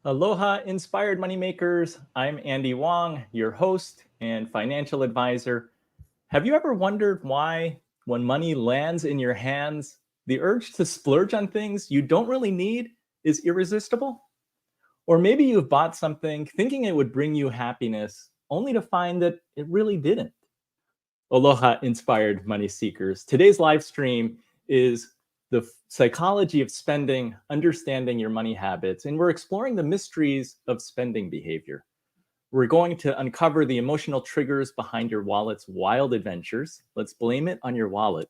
Aloha, inspired moneymakers. I'm Andy Wong, your host and financial advisor. Have you ever wondered why, when money lands in your hands, the urge to splurge on things you don't really need is irresistible? Or maybe you've bought something thinking it would bring you happiness, only to find that it really didn't. Aloha, inspired money seekers. Today's live stream is the psychology of spending, understanding your money habits, and we're exploring the mysteries of spending behavior. We're going to uncover the emotional triggers behind your wallet's wild adventures. Let's blame it on your wallet,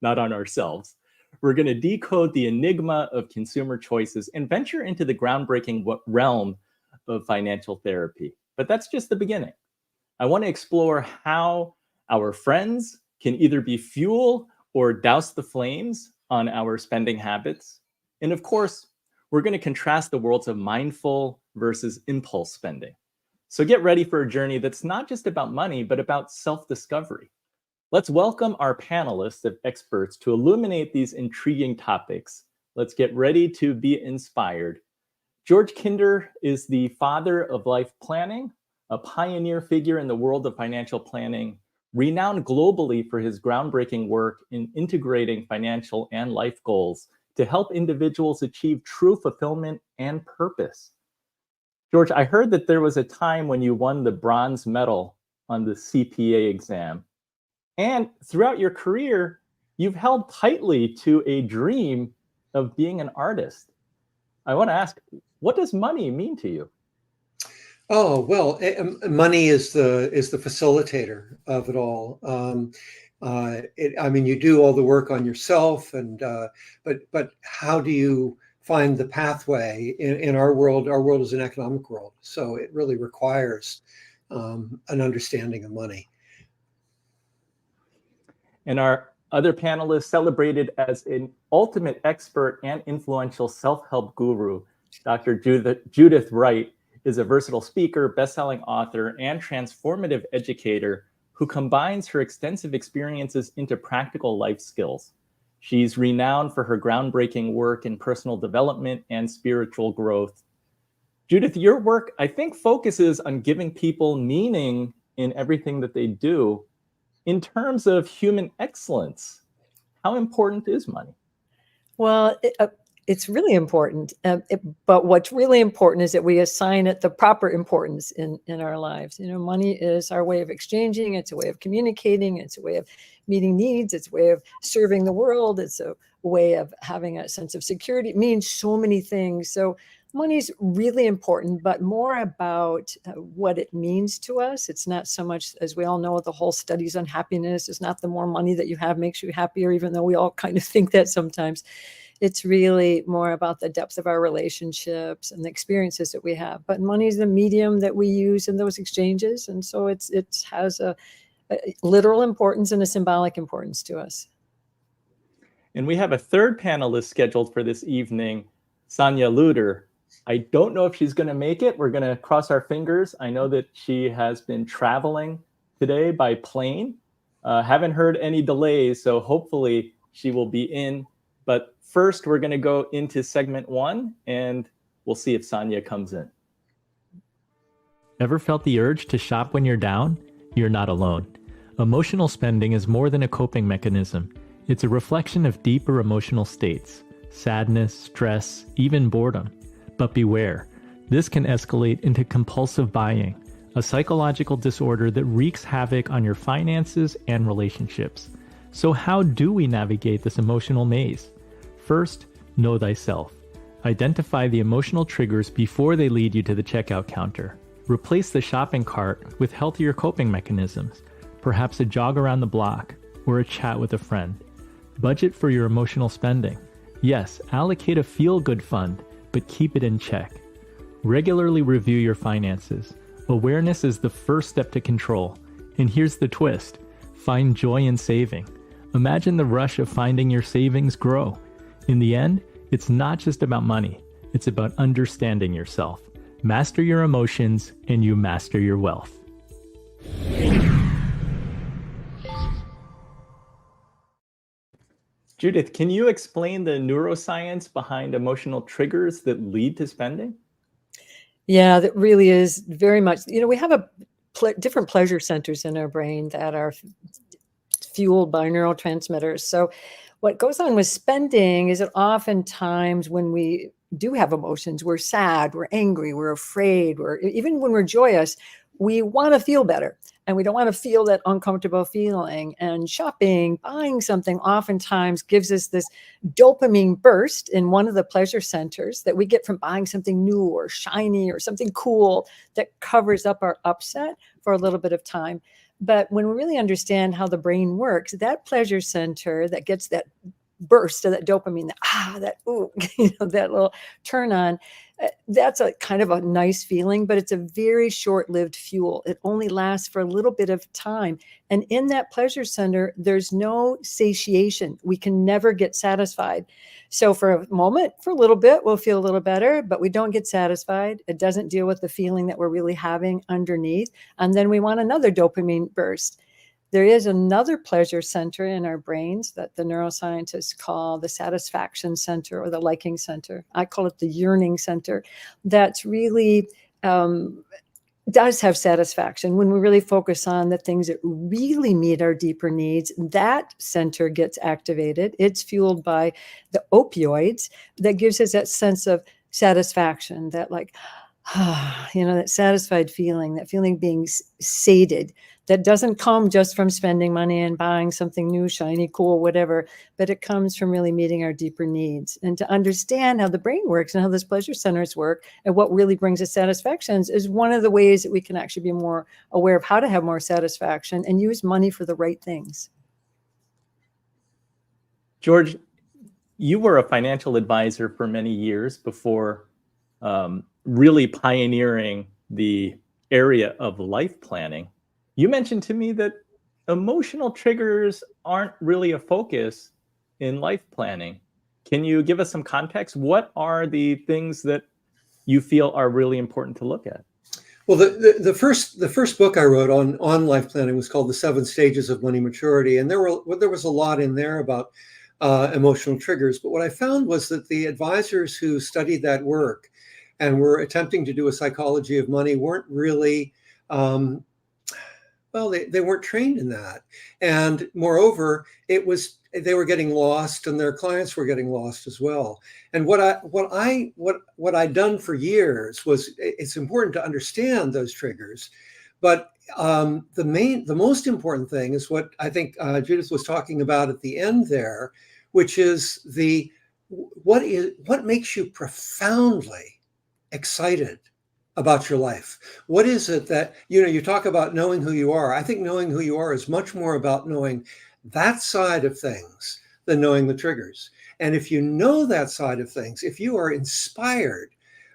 not on ourselves. We're going to decode the enigma of consumer choices and venture into the groundbreaking realm of financial therapy. But that's just the beginning. I want to explore how our friends can either be fuel or douse the flames on our spending habits. And of course, we're going to contrast the worlds of mindful versus impulse spending. So get ready for a journey that's not just about money, but about self-discovery. Let's welcome our panelists of experts to illuminate these intriguing topics. Let's get ready to be inspired. George Kinder is the father of life planning, a pioneer figure in the world of financial planning, renowned globally for his groundbreaking work in integrating financial and life goals to help individuals achieve true fulfillment and purpose. George, I heard that there was a time when you won the bronze medal on the CPA exam. And throughout your career, you've held tightly to a dream of being an artist. I want to ask, what does money mean to you? Oh, well, money is the facilitator of it all. You do all the work on yourself, and but how do you find the pathway in our world? Our world is an economic world, so it really requires an understanding of money. And our other panelists, celebrated as an ultimate expert and influential self-help guru, Dr. Judith Wright, is a versatile speaker, best-selling author, and transformative educator who combines her extensive experiences into practical life skills. She's renowned for her groundbreaking work in personal development and spiritual growth. Judith, your work, I think, focuses on giving people meaning in everything that they do. In terms of human excellence, how important is money? Well, it's really important. But what's really important is that we assign it the proper importance in our lives. You know, money is our way of exchanging. It's a way of communicating. It's a way of meeting needs. It's a way of serving the world. It's a way of having a sense of security. It means so many things. So money's really important, but more about what it means to us. It's not so much, as we all know, the whole studies on happiness. It's not the more money that you have makes you happier, even though we all kind of think that sometimes. It's really more about the depth of our relationships and the experiences that we have. But money is the medium that we use in those exchanges. And so it has a literal importance and a symbolic importance to us. And we have a third panelist scheduled for this evening, Sonya Lutter. I don't know if she's going to make it. We're going to cross our fingers. I know that she has been traveling today by plane. Haven't heard any delays, so hopefully she will be in. But first, we're going to go into segment one, and we'll see if Sonya comes in. Ever felt the urge to shop when you're down? You're not alone. Emotional spending is more than a coping mechanism. It's a reflection of deeper emotional states, sadness, stress, even boredom. But beware, this can escalate into compulsive buying, a psychological disorder that wreaks havoc on your finances and relationships. So how do we navigate this emotional maze? First, know thyself. Identify the emotional triggers before they lead you to the checkout counter. Replace the shopping cart with healthier coping mechanisms, perhaps a jog around the block or a chat with a friend. Budget for your emotional spending. Yes, allocate a feel-good fund, but keep it in check. Regularly review your finances. Awareness is the first step to control. And here's the twist. Find joy in saving. Imagine the rush of finding your savings grow. In the end, it's not just about money. It's about understanding yourself. Master your emotions, and you master your wealth. Judith, can you explain the neuroscience behind emotional triggers that lead to spending? Yeah, that really is very much, we have different pleasure centers in our brain that are fueled by neurotransmitters. So what goes on with spending is that oftentimes when we do have emotions, we're sad, we're angry, we're afraid, even when we're joyous, we want to feel better. And we don't want to feel that uncomfortable feeling. And shopping, buying something oftentimes gives us this dopamine burst in one of the pleasure centers that we get from buying something new or shiny or something cool that covers up our upset for a little bit of time. But when we really understand how the brain works, that pleasure center that gets that burst of that dopamine, that little turn on, that's a kind of a nice feeling, but it's a very short-lived fuel. It only lasts for a little bit of time. And in that pleasure center, there's no satiation. We can never get satisfied. So for a moment, for a little bit, we'll feel a little better, but we don't get satisfied. It doesn't deal with the feeling that we're really having underneath. And then we want another dopamine burst. There is another pleasure center in our brains that the neuroscientists call the satisfaction center or the liking center. I call it the yearning center. That's really does have satisfaction. When we really focus on the things that really meet our deeper needs, that center gets activated. It's fueled by the opioids that gives us that sense of satisfaction, that that satisfied feeling, that feeling being sated, that doesn't come just from spending money and buying something new, shiny, cool, whatever, but it comes from really meeting our deeper needs. And to understand how the brain works and how those pleasure centers work and what really brings us satisfactions is one of the ways that we can actually be more aware of how to have more satisfaction and use money for the right things. George, you were a financial advisor for many years before really pioneering the area of life planning. You mentioned to me that emotional triggers aren't really a focus in life planning. Can you give us some context? What are the things that you feel are really important to look at? Well, the first book I wrote on life planning was called The 7 Stages of Money Maturity, and there was a lot in there about emotional triggers. But what I found was that the advisors who studied that work and were attempting to do a psychology of money weren't really they weren't trained in that. And moreover, they were getting lost and their clients were getting lost as well. And what I'd done for years was, it's important to understand those triggers. But the most important thing is what I think Judith was talking about at the end there, which is what makes you profoundly excited about your life. What is it that, you talk about knowing who you are. I think knowing who you are is much more about knowing that side of things than knowing the triggers. And if you know that side of things, if you are inspired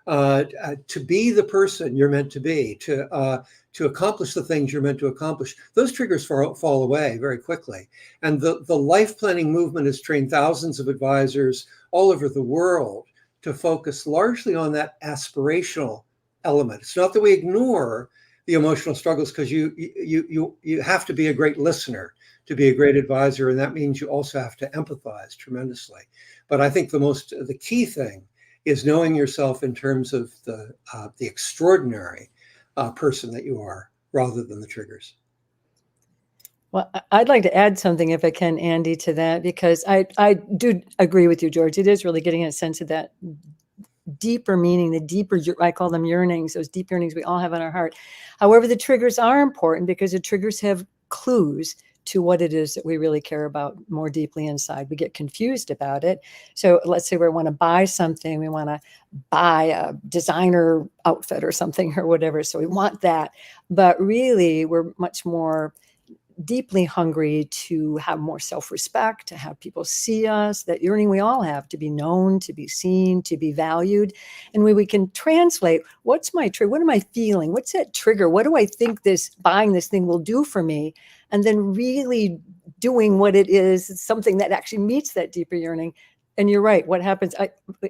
to be the person you're meant to be, to accomplish the things you're meant to accomplish, those triggers fall away very quickly. And the life planning movement has trained thousands of advisors all over the world to focus largely on that aspirational element. It's not that we ignore the emotional struggles, because you have to be a great listener to be a great advisor, and that means you also have to empathize tremendously. But I think the key thing is knowing yourself in terms of the extraordinary person that you are, rather than the triggers. Well, I'd like to add something, if I can, Andy, to that, because I do agree with you, George. It is really getting a sense of that deeper meaning, the deeper, I call them yearnings, those deep yearnings we all have in our heart. However, the triggers are important because the triggers have clues to what it is that we really care about more deeply inside. We get confused about it. So let's say we want to buy something, we want to buy a designer outfit or something or whatever. So we want that, but really we're much more deeply hungry to have more self-respect, to have people see us, that yearning we all have to be known, to be seen, to be valued. And when we can translate, what's my trigger? What am I feeling? What's that trigger? What do I think buying this thing will do for me? And then really doing what it is, something that actually meets that deeper yearning. And you're right. What happens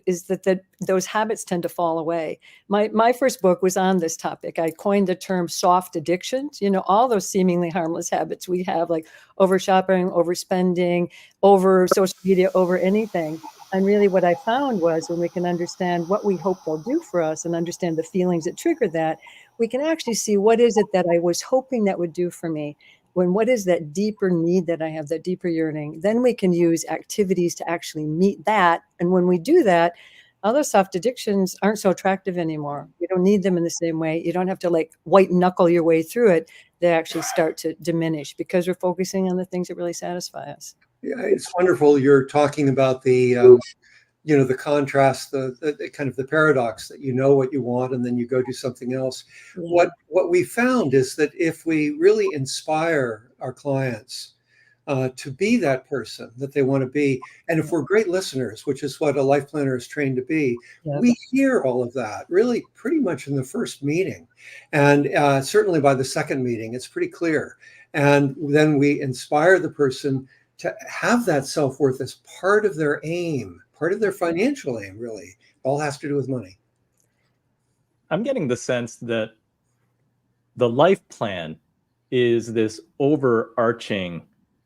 is that those habits tend to fall away. My first book was on this topic. I coined the term soft addictions. All those seemingly harmless habits we have, like over shopping, overspending, over social media, over anything. And really what I found was when we can understand what we hope they'll do for us and understand the feelings that trigger that, we can actually see what is it that I was hoping that would do for me. What is that deeper need that I have, that deeper yearning? Then we can use activities to actually meet that. And when we do that, other soft addictions aren't so attractive anymore. You don't need them in the same way. You don't have to like white knuckle your way through it. They actually start to diminish because we're focusing on the things that really satisfy us. Yeah, it's wonderful. You're talking about the the contrast, the kind of the paradox that you know what you want and then you go do something else. Yeah. What we found is that if we really inspire our clients to be that person that they want to be, and if we're great listeners, which is what a life planner is trained to be, Yeah. we hear all of that really pretty much in the first meeting, and certainly by the second meeting, it's pretty clear. And then we inspire the person to have that self-worth as part of their aim, part of their financial aim, really. It all has to do with money. I'm getting the sense that the life plan is this overarching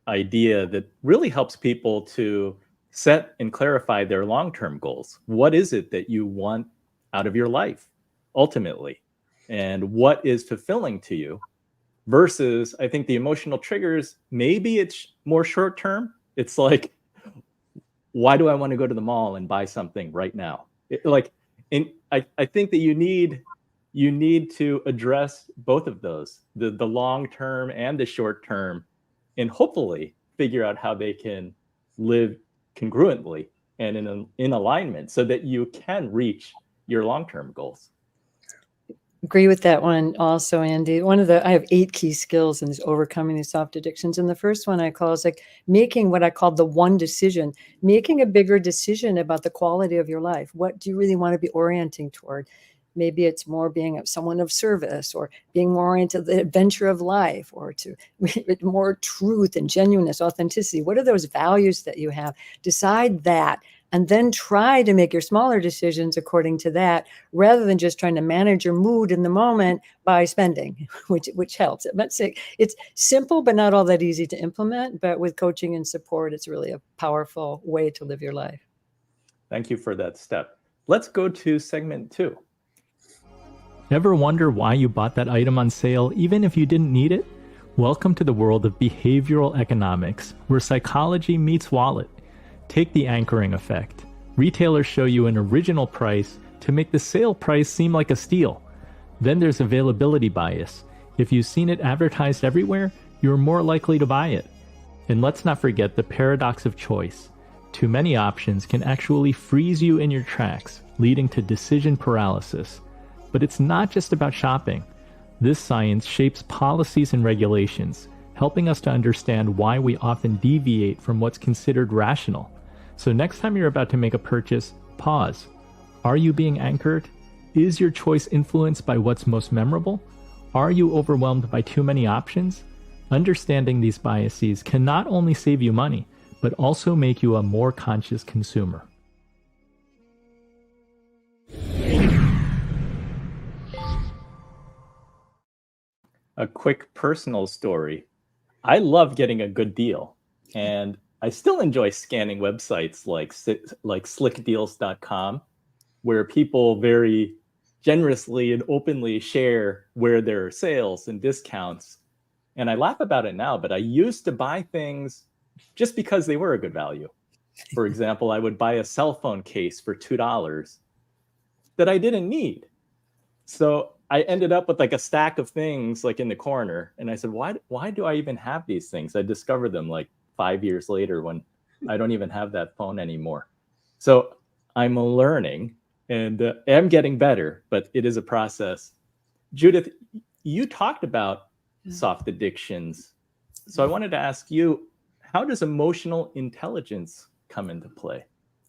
idea that really helps people to set and clarify their long-term goals. What is it that you want out of your life ultimately? And what is fulfilling to you? Versus, I think the emotional triggers, maybe it's more short-term. It's like, why do I want to go to the mall and buy something right now? I think that you need to address both of those, the long-term and the short-term, and hopefully figure out how they can live congruently and in alignment so that you can reach your long-term goals. Agree with that one also, Andy. I have 8 key skills in this overcoming these soft addictions. And the first one I call is like making what I call the one decision, making a bigger decision about the quality of your life. What do you really want to be orienting toward? Maybe it's more being someone of service, or being more oriented to the adventure of life, or to more truth and genuineness, authenticity. What are those values that you have? Decide that, and then try to make your smaller decisions according to that, rather than just trying to manage your mood in the moment by spending, which helps. It's simple, but not all that easy to implement. But with coaching and support, it's really a powerful way to live your life. Thank you for that step. Let's go to segment 2. Ever wonder why you bought that item on sale even if you didn't need it? Welcome to the world of behavioral economics, where psychology meets wallet. Take the anchoring effect. Retailers show you an original price to make the sale price seem like a steal. Then there's availability bias. If you've seen it advertised everywhere, you're more likely to buy it. And let's not forget the paradox of choice. Too many options can actually freeze you in your tracks, leading to decision paralysis. But it's not just about shopping. This science shapes policies and regulations, helping us to understand why we often deviate from what's considered rational. So next time you're about to make a purchase, pause. Are you being anchored? Is your choice influenced by what's most memorable? Are you overwhelmed by too many options? Understanding these biases can not only save you money, but also make you a more conscious consumer. A quick personal story. I love getting a good deal, and I still enjoy scanning websites like slickdeals.com, where people very generously and openly share where there are sales and discounts. And I laugh about it now, but I used to buy things just because they were a good value. For example, I would buy a cell phone case for $2 that I didn't need. So I ended up with like a stack of things like in the corner. And I said, why do I even have these things? I discovered them like 5 years later when I don't even have that phone anymore. So I'm learning and am getting better, but it is a process. Judith, you talked about soft addictions. So I wanted to ask you, how does emotional intelligence come into play?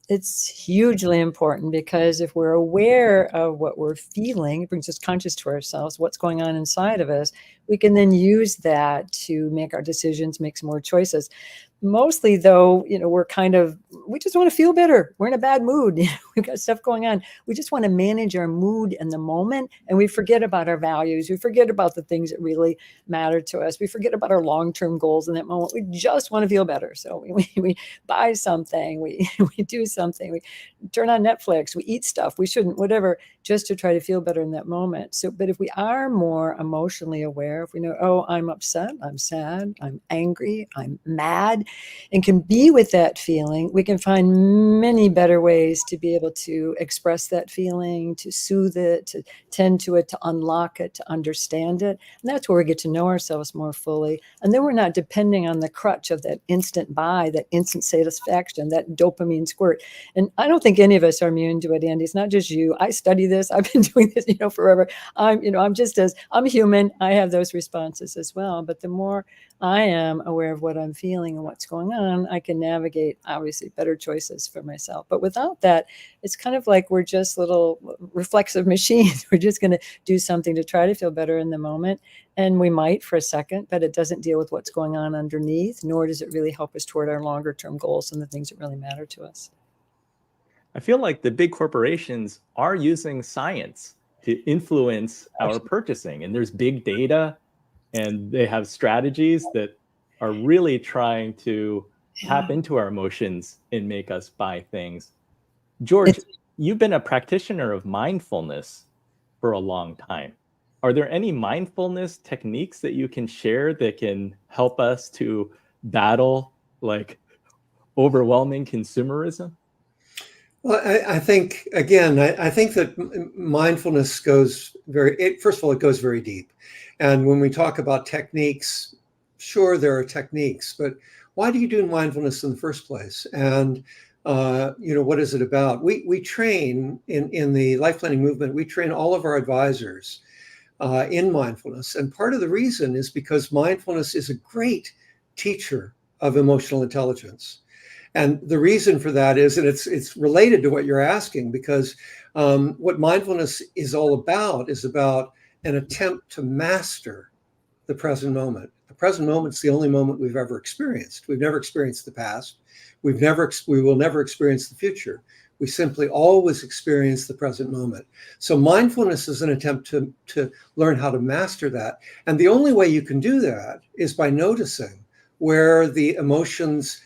It's hugely important, because if we're aware of what we're feeling, it brings us conscious to ourselves, what's going on inside of us, we can then use that to make our decisions, make some more choices. Mostly though, we're kind of we just want to feel better. We're in a bad mood. We've got stuff going on. We just want to manage our mood in the moment, and we forget about our values. We forget about the things that really matter to us. We forget about our long-term goals in that moment. We just want to feel better. So we buy something, we do something, we turn on Netflix, we eat stuff we shouldn't, whatever, just to try to feel better in that moment. So, but if we are more emotionally aware, if we know, oh, I'm upset, I'm sad, I'm angry, I'm mad, and can be with that feeling, we can find many better ways to be able to express that feeling, to soothe it, to tend to it, to unlock it, to understand it. And that's where we get to know ourselves more fully. And then we're not depending on the crutch of that instant buy, that instant satisfaction, that dopamine squirt. And I don't think any of us are immune to it, Andy. It's not just you. I study this. I've been doing this, forever. I'm human. I have those responses as well. But the more I am aware of what I'm feeling and what's going on, I can navigate, obviously, better choices for myself. But without that, it's kind of like we're just little reflexive machines. We're just going to do something to try to feel better in the moment. And we might for a second, but it doesn't deal with what's going on underneath, nor does it really help us toward our longer term goals and the things that really matter to us. I feel like the big corporations are using science to influence our purchasing, and there's big data, and they have strategies that are really trying to tap into our emotions and make us buy things. George, you've been a practitioner of mindfulness for a long time. Are there any mindfulness techniques that you can share that can help us to battle like overwhelming consumerism? Well, I think, again, I think that mindfulness goes first of all, it goes very deep. And when we talk about techniques, sure, there are techniques, but why do you do mindfulness in the first place? And, what is it about? We train in the life planning movement, we train all of our advisors in mindfulness. And part of the reason is because mindfulness is a great teacher of emotional intelligence. And the reason for that is, and it's related to what you're asking, because what mindfulness is all about is about an attempt to master the present moment. The present moment is the only moment we've ever experienced. We've never experienced the past. We will never experience the future. We simply always experience the present moment. So mindfulness is an attempt to learn how to master that. And the only way you can do that is by noticing where the emotions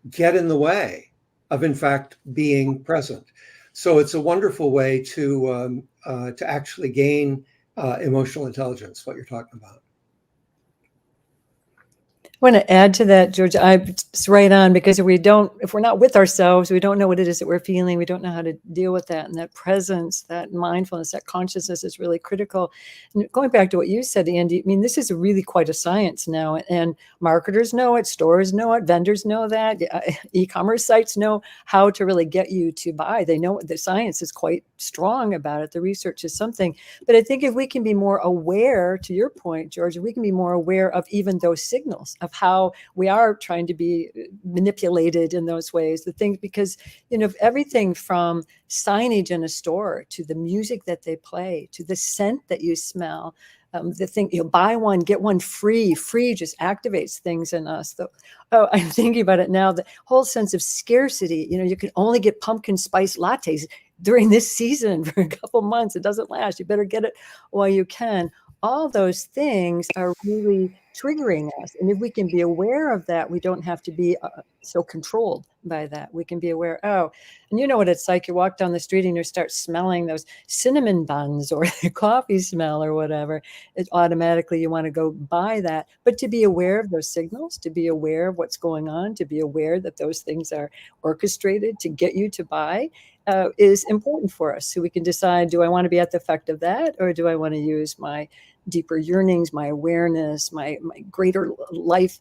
get in the way of, in fact, being present. So it's a wonderful way to actually gain emotional intelligence, what you're talking about. I want to add to that, George. It's right on, because if we're not with ourselves, we don't know what it is that we're feeling. We don't know how to deal with that. And that presence, that mindfulness, that consciousness is really critical. And going back to what you said, Andy, I mean, this is really quite a science now, and marketers know it, stores know it, vendors know that, e-commerce sites know how to really get you to buy. They know the science is quite strong about it. The research is something. But I think if we can be more aware, to your point, George, if we can be more aware of even those signals of how we are trying to be manipulated in those ways, the things, because, everything from signage in a store to the music that they play, to the scent that you smell, the thing, buy one, get one free just activates things in us. I'm thinking about it now, the whole sense of scarcity, you can only get pumpkin spice lattes during this season for a couple months. It doesn't last. You better get it while you can. All those things are really triggering us. And if we can be aware of that, we don't have to be so controlled by that. We can be aware, and you know what it's like. You walk down the street and you start smelling those cinnamon buns or the coffee smell or whatever. It automatically, you want to go buy that. But to be aware of those signals, to be aware of what's going on, to be aware that those things are orchestrated to get you to buy, is important for us. So we can decide, do I want to be at the effect of that, or do I want to use my deeper yearnings, my awareness, my greater life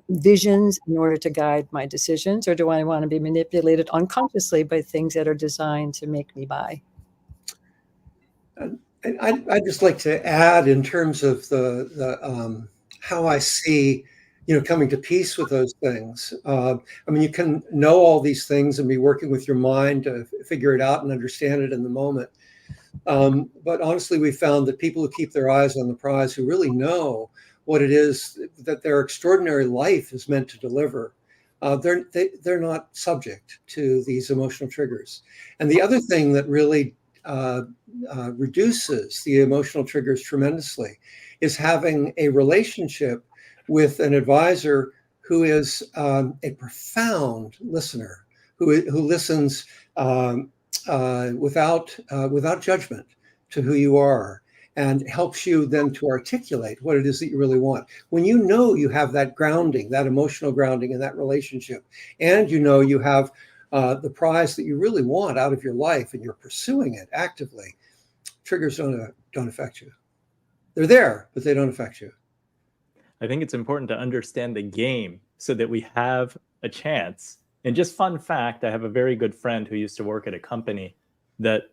visions in order to guide my decisions, or do I want to be manipulated unconsciously by things that are designed to make me buy? I'd just like to add, in terms of the how I see, coming to peace with those things. You can know all these things and be working with your mind to figure it out and understand it in the moment. But honestly, we found that people who keep their eyes on the prize, who really know what it is that their extraordinary life is meant to deliver, they're not subject to these emotional triggers. And the other thing that really reduces the emotional triggers tremendously is having a relationship with an advisor who is a profound listener, who listens without judgment to who you are, and helps you then to articulate what it is that you really want. When you know you have that grounding, that emotional grounding in that relationship, and you know you have the prize that you really want out of your life and you're pursuing it actively, triggers don't affect you. They're there, but they don't affect you. I think it's important to understand the game so that we have a chance. And just fun fact, I have a very good friend who used to work at a company that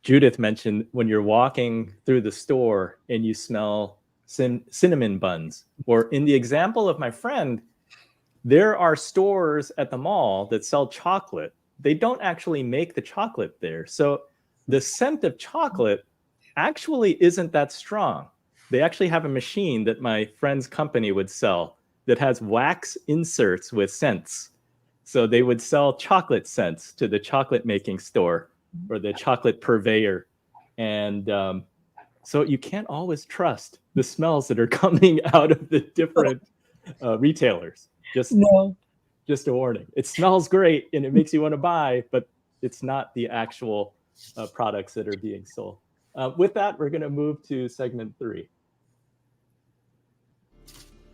Judith mentioned, when you're walking through the store and you smell cinnamon buns, or in the example of my friend, there are stores at the mall that sell chocolate. They don't actually make the chocolate there. So the scent of chocolate actually isn't that strong. They actually have a machine that my friend's company would sell that has wax inserts with scents. So they would sell chocolate scents to the chocolate making store or the chocolate purveyor. And so you can't always trust the smells that are coming out of the different retailers. Just a warning. It smells great and it makes you want to buy, but it's not the actual products that are being sold. With that, we're going to move to segment 3.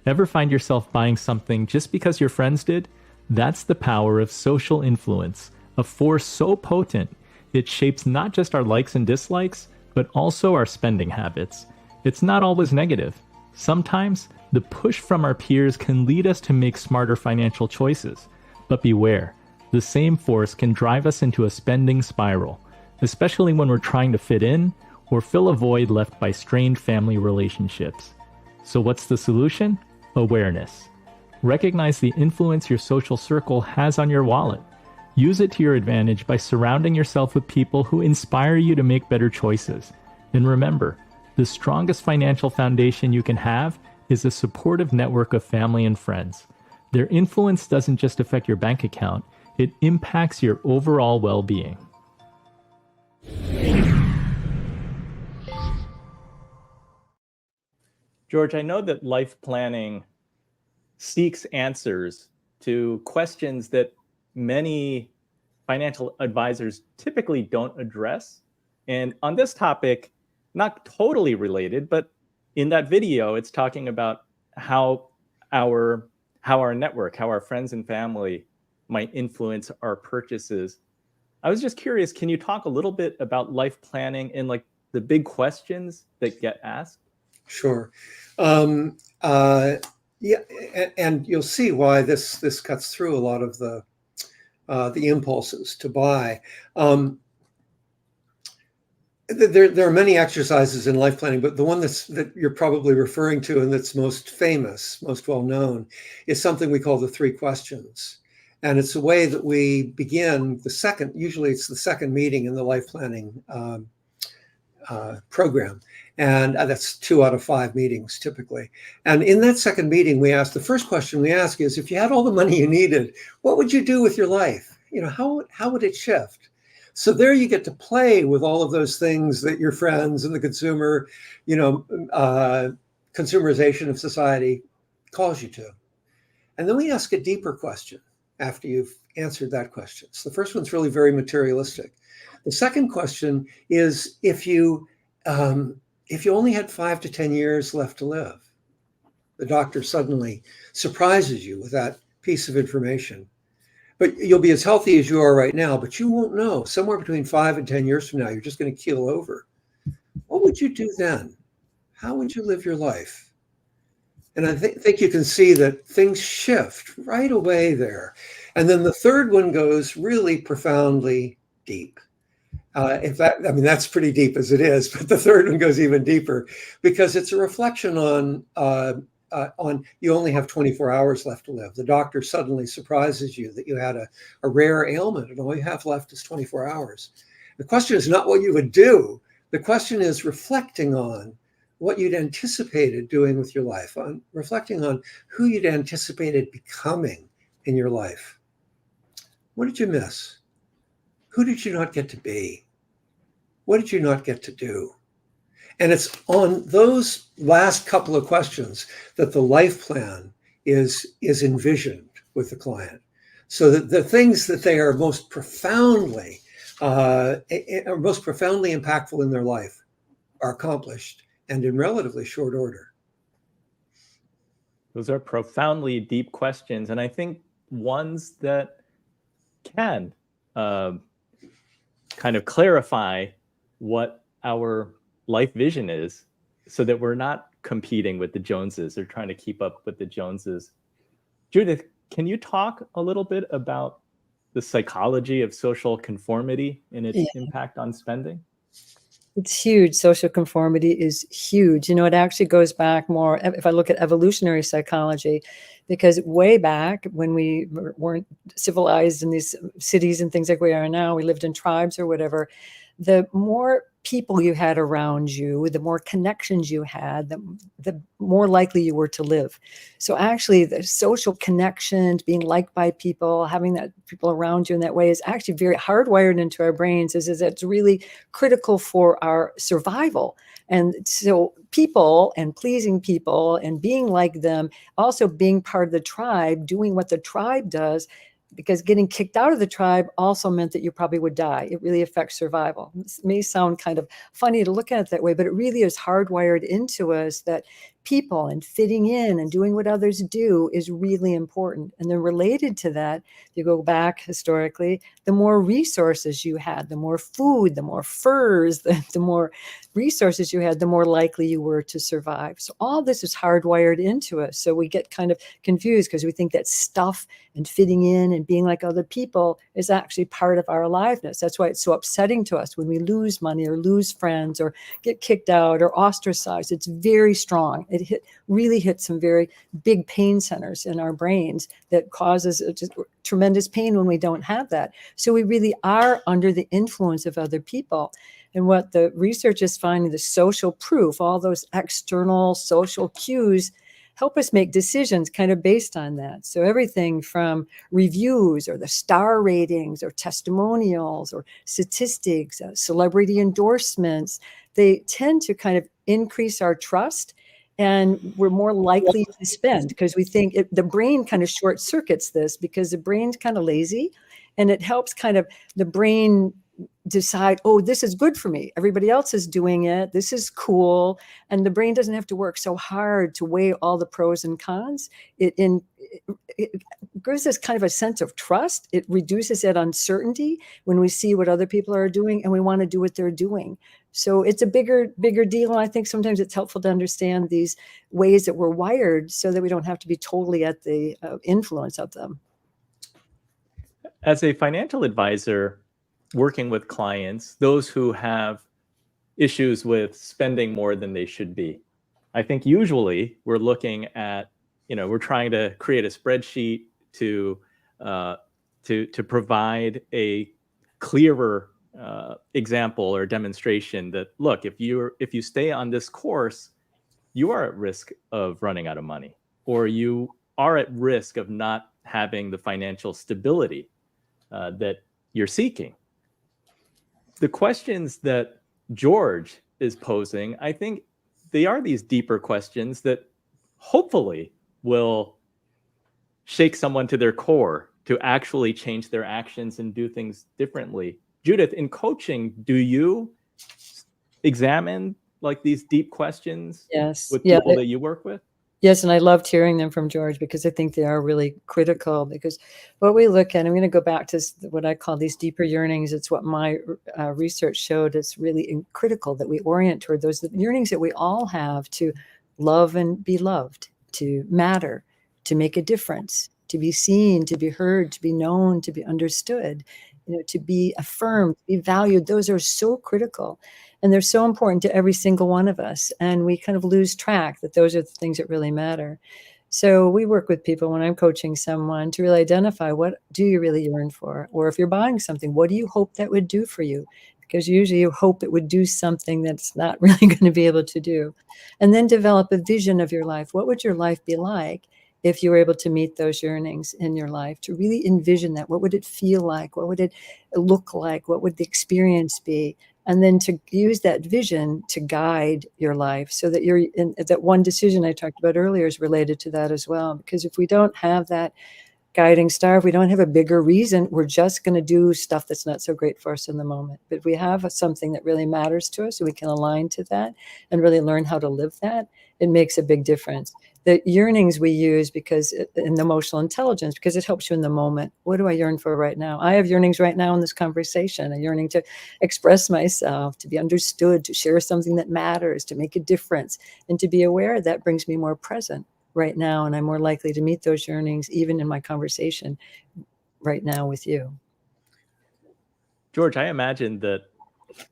Ever find yourself buying something just because your friends did? That's the power of social influence, a force so potent it shapes not just our likes and dislikes, but also our spending habits. It's not always negative. Sometimes the push from our peers can lead us to make smarter financial choices. But beware, the same force can drive us into a spending spiral, especially when we're trying to fit in or fill a void left by strained family relationships. So what's the solution? Awareness. Recognize the influence your social circle has on your wallet. Use it to your advantage by surrounding yourself with people who inspire you to make better choices. And remember, the strongest financial foundation you can have is a supportive network of family and friends. Their influence doesn't just affect your bank account, it impacts your overall well-being. George, I know that life planning seeks answers to questions that many financial advisors typically don't address. And on this topic, not totally related, but in that video, it's talking about how our network, how our friends and family might influence our purchases. I was just curious, can you talk a little bit about life planning and like the big questions that get asked? Sure. Yeah, and you'll see why this cuts through a lot of the impulses to buy. There are many exercises in life planning, but the one that you're probably referring to and that's most famous, most well known, is something we call the 3 questions. And it's a way that we begin usually it's the second meeting in the life planning program. And that's 2 out of 5 meetings typically. And in that second meeting, the first question we ask is, if you had all the money you needed, what would you do with your life? How would it shift? So there you get to play with all of those things that your friends and the consumerization of society calls you to. And then we ask a deeper question after you've answered that question. So the first one's really very materialistic. The second question is, if you only had 5 to 10 years left to live, the doctor suddenly surprises you with that piece of information. But you'll be as healthy as you are right now, but you won't know. Somewhere between 5 and 10 years from now, you're just going to keel over. What would you do then? How would you live your life? And I think you can see that things shift right away there. And then the third one goes really profoundly deep. That's pretty deep as it is, but the third one goes even deeper because it's a reflection on you only have 24 hours left to live. The doctor suddenly surprises you that you had a rare ailment and all you have left is 24 hours. The question is not what you would do. The question is reflecting on what you'd anticipated doing with your life, on reflecting on who you'd anticipated becoming in your life? What did you miss? Who did you not get to be? What did you not get to do? And it's on those last couple of questions that the life plan is envisioned with the client. So that the things that they are most profoundly impactful in their life are accomplished, and in relatively short order. Those are profoundly deep questions, and I think ones that can kind of clarify what our life vision is, so that we're not competing with the Joneses or trying to keep up with the Joneses. Judith, can you talk a little bit about the psychology of social conformity and its impact on spending? It's huge. Social conformity is huge. It actually goes back more, if I look at evolutionary psychology, because way back when we weren't civilized in these cities and things like we are now, we lived in tribes or whatever, the more people you had around you, the more connections you had, the more likely you were to live. So actually the social connections, being liked by people, having that people around you in that way is actually very hardwired into our brains, is it's really critical for our survival. And so people and pleasing people and being like them, also being part of the tribe, doing what the tribe does, because getting kicked out of the tribe also meant that you probably would die. It really affects survival. This may sound kind of funny to look at it that way, but it really is hardwired into us that people and fitting in and doing what others do is really important. And then related to that, you go back historically, the more resources you had, the more food, the more furs, the more resources you had, the more likely you were to survive. So all this is hardwired into us. So we get kind of confused because we think that stuff and fitting in and being like other people is actually part of our aliveness. That's why it's so upsetting to us when we lose money or lose friends or get kicked out or ostracized. It's very strong. It really hits some very big pain centers in our brains that causes just tremendous pain when we don't have that. So we really are under the influence of other people. And what the research is finding, the social proof, all those external social cues help us make decisions kind of based on that. So everything from reviews or the star ratings or testimonials or statistics, celebrity endorsements, they tend to kind of increase our trust, and we're more likely to spend because we think the brain kind of short circuits this because the brain's kind of lazy, and it helps kind of the brain decide, oh, this is good for me. Everybody else is doing it. This is cool. And the brain doesn't have to work so hard to weigh all the pros and cons. It gives us kind of a sense of trust. It reduces that uncertainty when we see what other people are doing and we want to do what they're doing. So it's a bigger deal. And I think sometimes it's helpful to understand these ways that we're wired so that we don't have to be totally at the influence of them. As a financial advisor, working with clients, those who have issues with spending more than they should be, I think usually we're looking at, we're trying to create a spreadsheet to provide a clearer example or demonstration that, look, if you stay on this course, you are at risk of running out of money, or you are at risk of not having the financial stability that you're seeking. The questions that George is posing, I think they are these deeper questions that hopefully will shake someone to their core to actually change their actions and do things differently. Judith, in coaching, do you examine like these deep questions with people that you work with? Yes, and I loved hearing them from George because I think they are really critical, because what we look at, I'm going to go back to what I call these deeper yearnings. It's what my research showed. It's really critical that we orient toward those yearnings that we all have to love and be loved, to matter, to make a difference, to be seen, to be heard, to be known, to be understood, to be affirmed, to be valued. Those are so critical. And they're so important to every single one of us. And we kind of lose track that those are the things that really matter. So we work with people when I'm coaching someone to really identify, what do you really yearn for? Or if you're buying something, what do you hope that would do for you? Because usually you hope it would do something that's not really going to be able to do. And then develop a vision of your life. What would your life be like if you were able to meet those yearnings in your life, to really envision that. What would it feel like? What would it look like? What would the experience be? And then to use that vision to guide your life, so that that one decision I talked about earlier is related to that as well. Because if we don't have that guiding star, if we don't have a bigger reason, we're just going to do stuff that's not so great for us in the moment. But if we have something that really matters to us, and we can align to that and really learn how to live that, it makes a big difference. The yearnings we use in emotional intelligence, because it helps you in the moment. What do I yearn for right now? I have yearnings right now in this conversation, a yearning to express myself, to be understood, to share something that matters, to make a difference, and to be aware. That brings me more present right now, and I'm more likely to meet those yearnings even in my conversation right now with you. George, I imagine that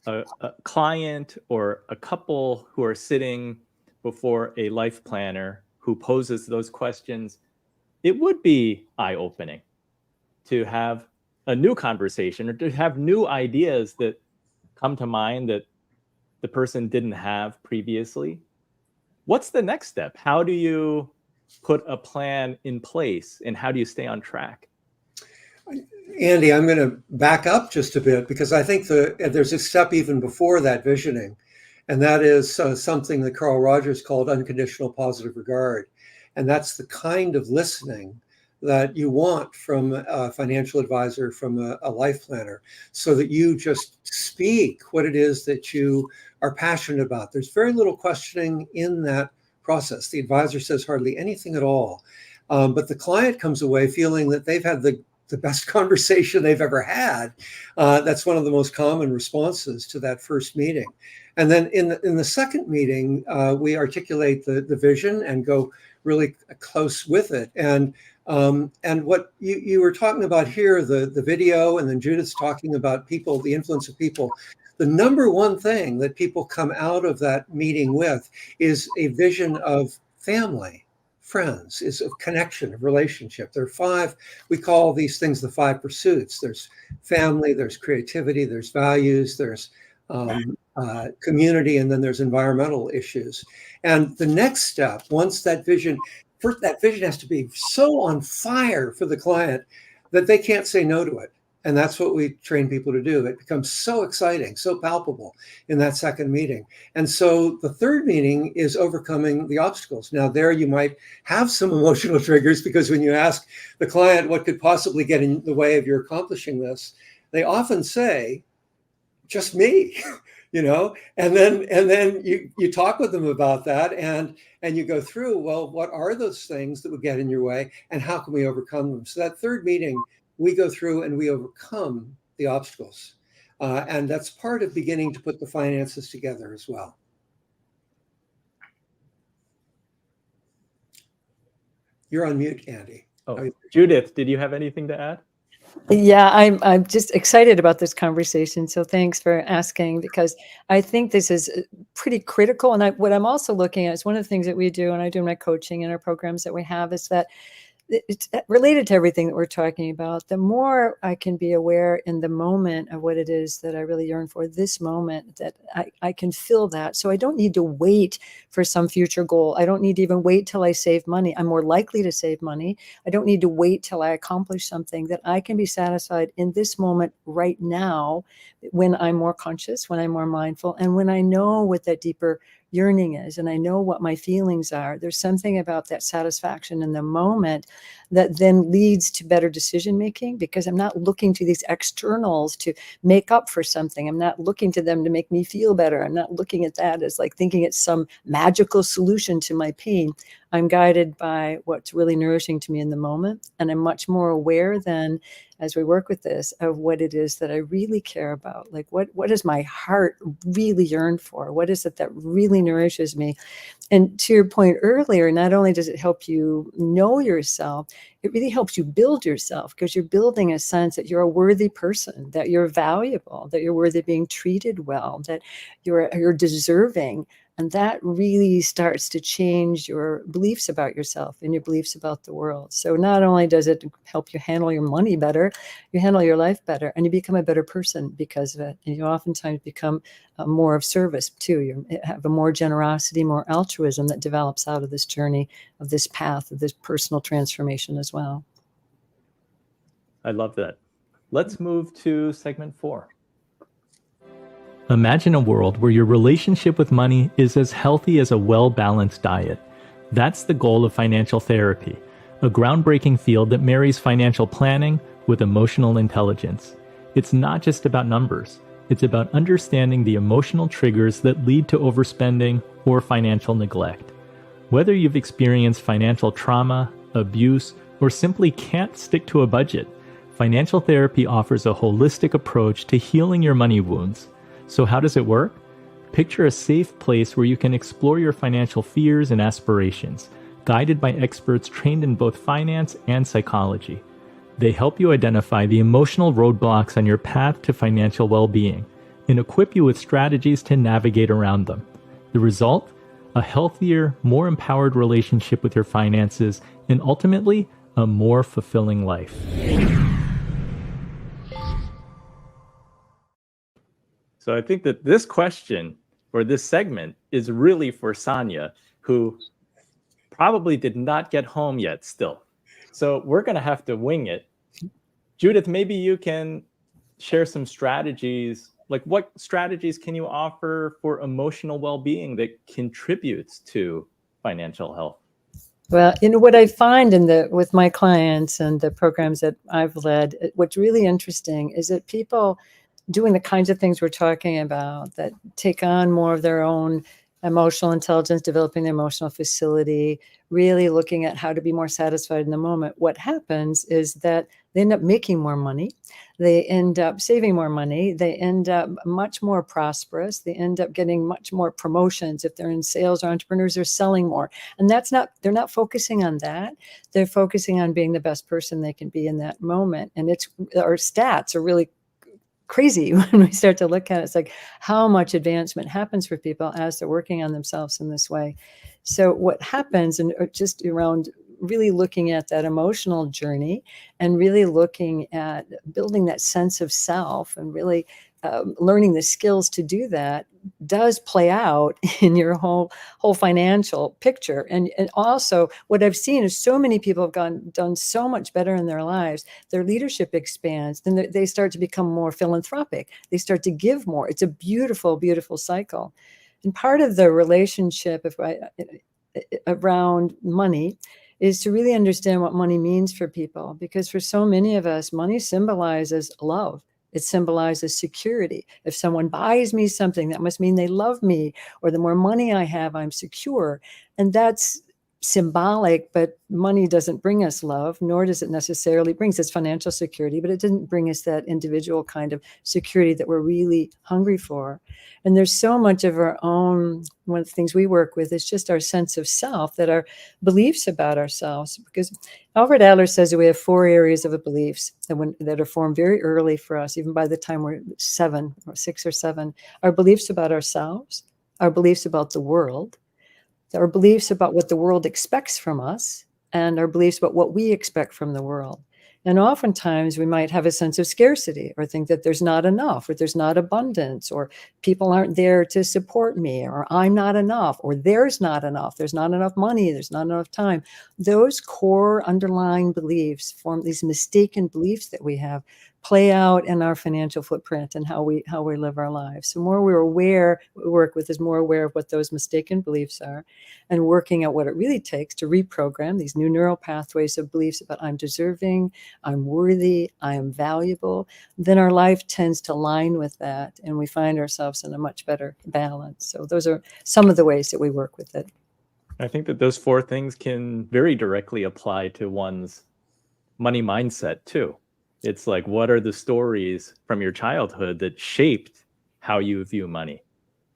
a client or a couple who are sitting before a life planner who poses those questions, it would be eye-opening to have a new conversation, or to have new ideas that come to mind that the person didn't have previously. What's the next step? How do you put a plan in place, and how do you stay on track? Andy, I'm going to back up just a bit, because I think there's a step even before that visioning, and that is something that Carl Rogers called unconditional positive regard. And that's the kind of listening that you want from a financial advisor, from a life planner, so that you just speak what it is that you are passionate about. There's very little questioning in that process. The advisor says hardly anything at all, but the client comes away feeling that they've had the best conversation they've ever had. That's one of the most common responses to that first meeting. And then in the second meeting, we articulate the vision and go really close with it. And what you were talking about here, the video, and then Judith's talking about people, the influence of people. The number one thing that people come out of that meeting with is a vision of family, friends, is of connection, of relationship. There are 5, we call these things the 5 pursuits. There's family, there's creativity, there's values, there's community, and then there's environmental issues. And the next step, once that vision has to be so on fire for the client that they can't say no to it. And that's what we train people to do. It becomes so exciting, so palpable in that second meeting. And so the third meeting is overcoming the obstacles. Now, there you might have some emotional triggers, because when you ask the client what could possibly get in the way of your accomplishing this, they often say, just me. And then you talk with them about that, and you go through, well, what are those things that would get in your way, and how can we overcome them? So that third meeting, we go through and we overcome the obstacles. And that's part of beginning to put the finances together as well. You're on mute, Andy. Oh, Judith, did you have anything to add? Yeah, I'm just excited about this conversation. So thanks for asking, because I think this is pretty critical. And what I'm also looking at is one of the things that we do, and I do in my coaching and our programs that we have, is that it's related to everything that we're talking about. The more I can be aware in the moment of what it is that I really yearn for this moment, that I can feel that. So I don't need to wait for some future goal. I don't need to even wait till I save money. I'm more likely to save money. I don't need to wait till I accomplish something. That I can be satisfied in this moment right now, when I'm more conscious, when I'm more mindful, and when I know what that deeper yearning is, and I know what my feelings are. There's something about that satisfaction in the moment that then leads to better decision making, because I'm not looking to these externals to make up for something. I'm not looking to them to make me feel better. I'm not looking at that as like thinking it's some magical solution to my pain. I'm guided by what's really nourishing to me in the moment, and I'm much more aware then, as we work with this, of what it is that I really care about. Like what does my heart really yearn for? What is it that really nourishes me? And to your point earlier, not only does it help you know yourself, it really helps you build yourself, because you're building a sense that you're a worthy person, that you're valuable, that you're worthy of being treated well, that you're deserving, And that really starts to change your beliefs about yourself and your beliefs about the world. So not only does it help you handle your money better, you handle your life better, and you become a better person because of it. And you oftentimes become more of service too. You have a more generosity, more altruism that develops out of this journey, of this path, of this personal transformation as well. I love that. Let's move to segment 4. Imagine a world where your relationship with money is as healthy as a well-balanced diet. That's the goal of financial therapy, a groundbreaking field that marries financial planning with emotional intelligence. It's not just about numbers. It's about understanding the emotional triggers that lead to overspending or financial neglect. Whether you've experienced financial trauma, abuse, or simply can't stick to a budget, financial therapy offers a holistic approach to healing your money wounds. So how does it work? Picture a safe place where you can explore your financial fears and aspirations, guided by experts trained in both finance and psychology. They help you identify the emotional roadblocks on your path to financial well-being and equip you with strategies to navigate around them. The result? A healthier, more empowered relationship with your finances and ultimately, a more fulfilling life. So I think that this question or this segment is really for Sonya, who probably did not get home yet still. So we're going to have to wing it. Judith, maybe you can share some strategies. Like, what strategies can you offer for emotional well-being that contributes to financial health? Well, what I find with my clients and the programs that I've led, what's really interesting is that people doing the kinds of things we're talking about that take on more of their own emotional intelligence, developing the emotional facility, really looking at how to be more satisfied in the moment. What happens is that they end up making more money. They end up saving more money. They end up much more prosperous. They end up getting much more promotions. If they're in sales or entrepreneurs, they're selling more. And they're not focusing on that. They're focusing on being the best person they can be in that moment. And our stats are really crazy when we start to look at it. It's like how much advancement happens for people as they're working on themselves in this way. So what happens, and just around really looking at that emotional journey and really looking at building that sense of self and really learning the skills to do that does play out in your whole financial picture. And also what I've seen is so many people have done so much better in their lives. Their leadership expands, then they start to become more philanthropic. They start to give more. It's a beautiful, beautiful cycle. And part of the relationship around money is to really understand what money means for people. Because for so many of us, money symbolizes love. It symbolizes security. If someone buys me something, that must mean they love me, or the more money I have, I'm secure. And that's symbolic, but money doesn't bring us love, nor does it necessarily brings us financial security, but it didn't bring us that individual kind of security that we're really hungry for. And there's so much of our own, one of the things we work with is just our sense of self, that our beliefs about ourselves, because Alfred Adler says that we have 4 areas of beliefs that are formed very early for us, even by the time we're 7 or 6 or 7, our beliefs about ourselves, our beliefs about the world, our beliefs about what the world expects from us, and our beliefs about what we expect from the world. And oftentimes we might have a sense of scarcity or think that there's not enough, or there's not abundance, or people aren't there to support me, or I'm not enough, or there's not enough money, there's not enough time. Those core underlying beliefs form these mistaken beliefs that we have, play out in our financial footprint and how we live our lives. So more we're aware, what we work with is more aware of what those mistaken beliefs are, and working out what it really takes to reprogram these new neural pathways of beliefs about I'm deserving, I'm worthy, I am valuable. Then our life tends to align with that, and we find ourselves in a much better balance. So those are some of the ways that we work with it. I think that those 4 things can very directly apply to one's money mindset too. It's like, what are the stories from your childhood that shaped how you view money?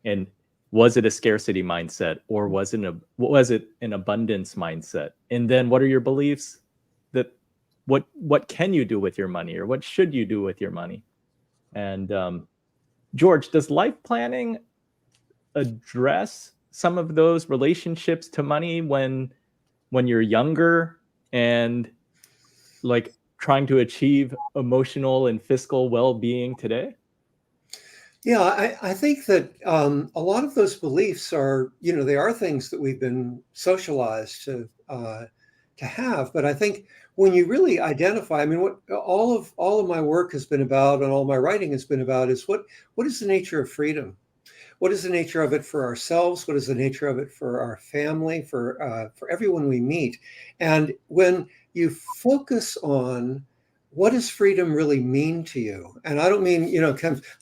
And was it a scarcity mindset, or was it an abundance mindset? And then what are your beliefs that what can you do with your money, or what should you do with your money? And George, does life planning address some of those relationships to money when you're younger and like trying to achieve emotional and fiscal well-being today? Yeah, I think that a lot of those beliefs are, they are things that we've been socialized to have. But I think when you really identify, I mean, what all of my work has been about, and all my writing has been about, is what is the nature of freedom? What is the nature of it for ourselves? What is the nature of it for our family, for everyone we meet? And when you focus on what does freedom really mean to you? And I don't mean,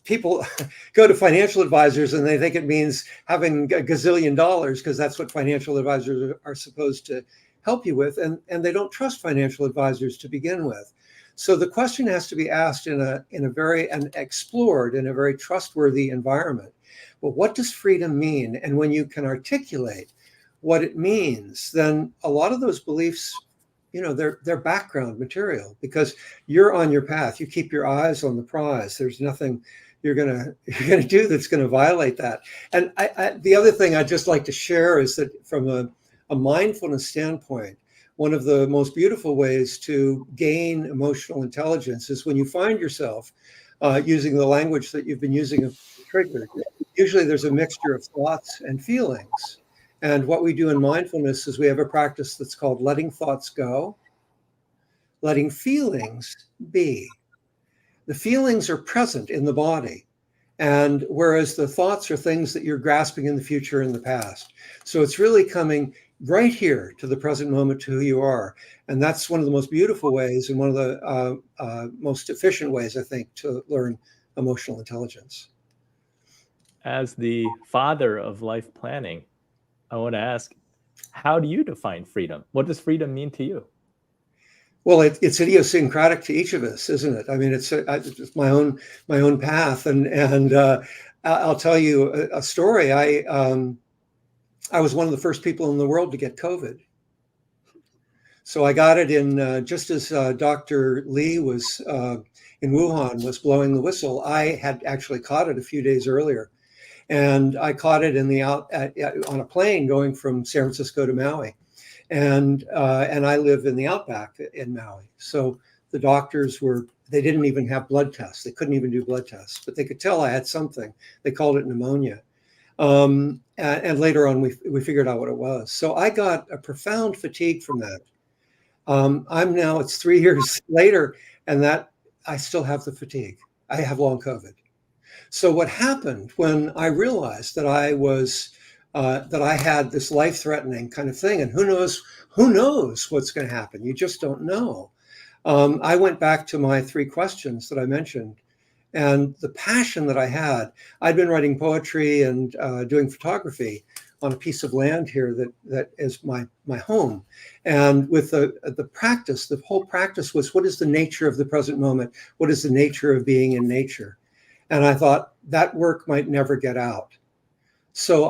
people go to financial advisors and they think it means having a gazillion dollars, because that's what financial advisors are supposed to help you with. And they don't trust financial advisors to begin with. So the question has to be asked and explored in a very trustworthy environment. But what does freedom mean? And when you can articulate what it means, then a lot of those beliefs, they're background material, because you're on your path. You keep your eyes on the prize. There's nothing you're gonna do that's gonna violate that. And the other thing I'd just like to share is that from a mindfulness standpoint, one of the most beautiful ways to gain emotional intelligence is when you find yourself using the language that you've been using of trigger. Usually there's a mixture of thoughts and feelings. And what we do in mindfulness is we have a practice that's called letting thoughts go, letting feelings be. The feelings are present in the body, and whereas the thoughts are things that you're grasping in the future and the past. So it's really coming right here to the present moment, to who you are. And that's one of the most beautiful ways, and one of the most efficient ways, I think, to learn emotional intelligence. As the father of life planning, I want to ask, how do you define freedom? What does freedom mean to you? Well, it's idiosyncratic to each of us, isn't it? I mean, it's my own path, and I'll tell you a story. I was one of the first people in the world to get COVID. So I got it in just as Dr. Lee was in Wuhan was blowing the whistle. I had actually caught it a few days earlier. And I caught it on a plane going from San Francisco to Maui, and I live in the outback in Maui. So the doctors they didn't even have blood tests. They couldn't even do blood tests, but they could tell I had something. They called it pneumonia, and later on we figured out what it was. So I got a profound fatigue from that. It's 3 years later, and that I still have the fatigue. I have long COVID. So what happened when I realized that that I had this life-threatening kind of thing, and who knows what's going to happen? You just don't know. I went back to my 3 questions that I mentioned, and the passion that I had. I'd been writing poetry and doing photography on a piece of land here that is my home. And with the practice, the whole practice was, what is the nature of the present moment? What is the nature of being in nature? And I thought that work might never get out. So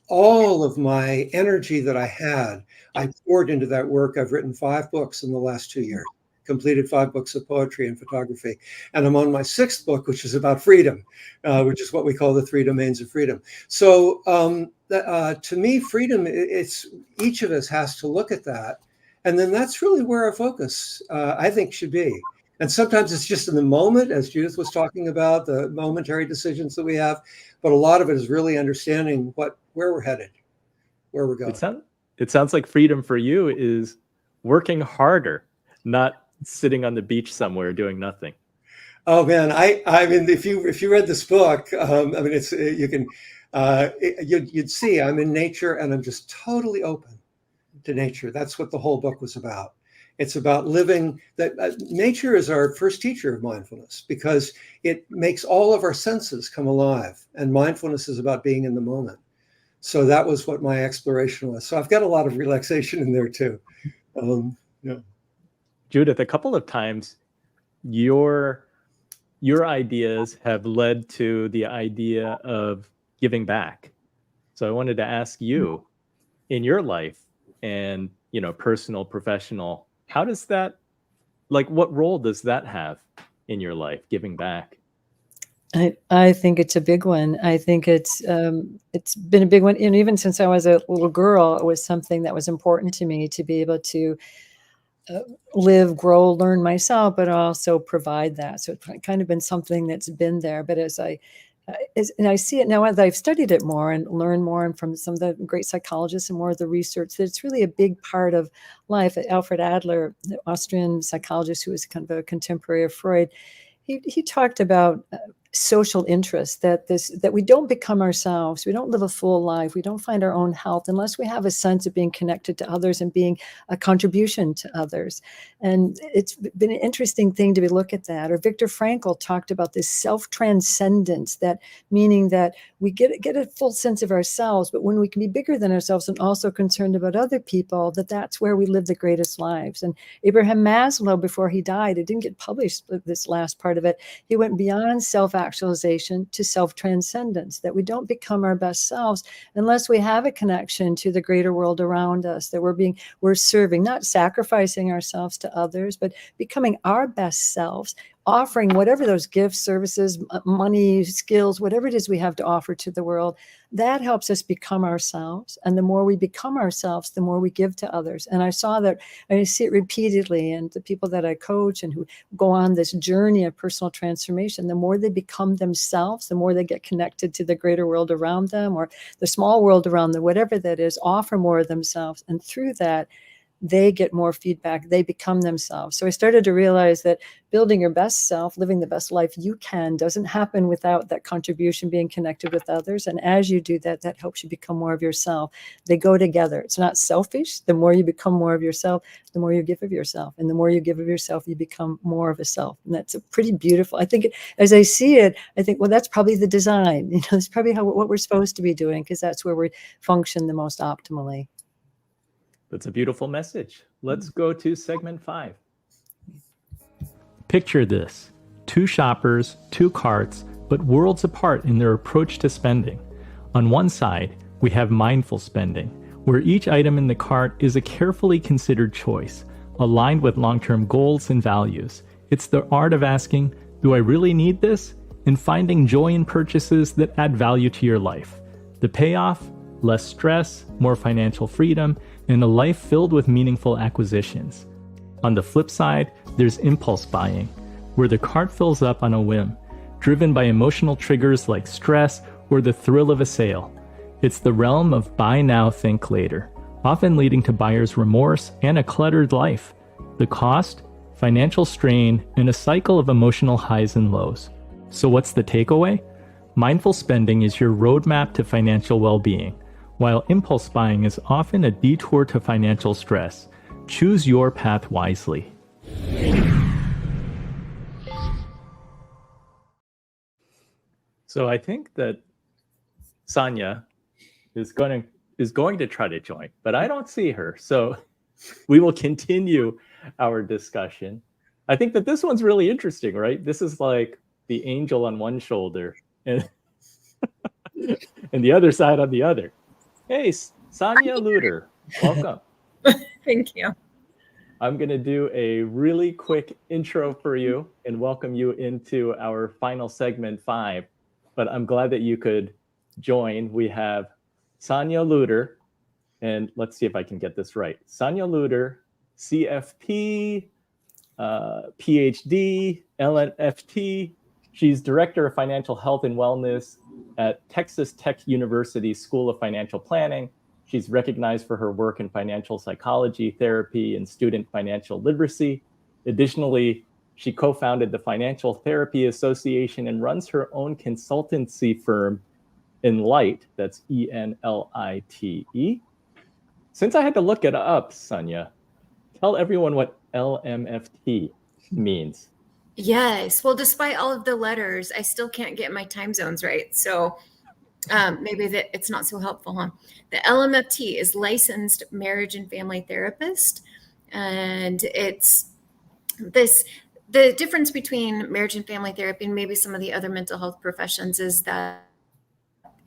all of my energy that I had, I poured into that work. I've written 5 books in the last 2 years, completed 5 books of poetry and photography. And I'm on my 6th book, which is about freedom, which is what we call the 3 domains of freedom. So to me, freedom, it's each of us has to look at that. And then that's really where our focus, I think, should be. And sometimes it's just in the moment, as Judith was talking about, the momentary decisions that we have. But a lot of it is really understanding where we're headed, where we're going. It sounds like freedom for you is working harder, not sitting on the beach somewhere doing nothing. Oh man, I mean, if you read this book, I mean, it's you'd see I'm in nature and I'm just totally open to nature. That's what the whole book was about. It's about living that nature is our first teacher of mindfulness, because it makes all of our senses come alive. And mindfulness is about being in the moment. So that was what my exploration was. So I've got a lot of relaxation in there too. Yeah. Judith, a couple of times your ideas have led to the idea of giving back. So I wanted to ask you, in your life and, personal, professional, how does that, what role does that have in your life, giving back? I think it's a big one. I think it's been a big one. And even since I was a little girl, it was something that was important to me to be able to live, grow, learn myself, but also provide that. So it's kind of been something that's been there. But and I see it now as I've studied it more and learned more, and from some of the great psychologists and more of the research, that it's really a big part of life. Alfred Adler, the Austrian psychologist who was kind of a contemporary of Freud, he talked about social interests, that we don't become ourselves, we don't live a full life, we don't find our own health unless we have a sense of being connected to others and being a contribution to others. And it's been an interesting thing to look at that. Or Viktor Frankl talked about this self-transcendence, that meaning that we get a full sense of ourselves, but when we can be bigger than ourselves and also concerned about other people, that's where we live the greatest lives. And Abraham Maslow, before he died, it didn't get published, this last part of it, he went beyond self-actualization to self-transcendence, that we don't become our best selves unless we have a connection to the greater world around us, that we're serving, not sacrificing ourselves to others, but becoming our best selves, offering whatever those gifts, services, money, skills, whatever it is we have to offer to the world. That helps us become ourselves. And the more we become ourselves, the more we give to others. And I see it repeatedly. And the people that I coach and who go on this journey of personal transformation, the more they become themselves, the more they get connected to the greater world around them, or the small world around them, whatever that is, offer more of themselves. And through that, they get more feedback, they become themselves. So I started to realize that building your best self, living the best life you can, doesn't happen without that contribution, being connected with others. And as you do that, that helps you become more of yourself. They go together. It's not selfish. The more you become more of yourself, the more you give of yourself. And the more you give of yourself, you become more of a self. And that's a pretty beautiful, I think, as I see it, I think, well, that's probably the design. It's probably what we're supposed to be doing, because that's where we function the most optimally. That's a beautiful message. Let's go to segment 5. Picture this: 2 shoppers, 2 carts, but worlds apart in their approach to spending. On one side, we have mindful spending, where each item in the cart is a carefully considered choice, aligned with long-term goals and values. It's the art of asking, do I really need this? And finding joy in purchases that add value to your life. The payoff? Less stress, more financial freedom, and a life filled with meaningful acquisitions. On the flip side, there's impulse buying, where the cart fills up on a whim, driven by emotional triggers like stress or the thrill of a sale. It's the realm of buy now, think later, often leading to buyer's remorse and a cluttered life. The cost? Financial strain and a cycle of emotional highs and lows. So what's the takeaway? Mindful spending is your roadmap to financial well-being, while impulse buying is often a detour to financial stress. Choose your path wisely. So I think that Sonya is going to try to join, but I don't see her. So we will continue our discussion. I think that this one's really interesting, right? This is like the angel on one shoulder and and the other side on the other. Hey, Sonya Lutter, welcome. Thank you. I'm going to do a really quick intro for you and welcome you into our final segment 5. But I'm glad that you could join. We have Sonya Lutter, and let's see if I can get this right. Sonya Lutter, CFP, PhD, LNFT. She's Director of Financial Health and Wellness at Texas Tech University School of Financial Planning. She's recognized for her work in financial psychology, therapy, and student financial literacy. Additionally, she co-founded the Financial Therapy Association and runs her own consultancy firm, Enlight, that's Enlite. Since I had to look it up, Sonya, tell everyone what LMFT means. Yes. Well, despite all of the letters, I still can't get my time zones right. So maybe that it's not so helpful, huh? The LMFT is Licensed Marriage and Family Therapist. And it's the difference between marriage and family therapy and maybe some of the other mental health professions is that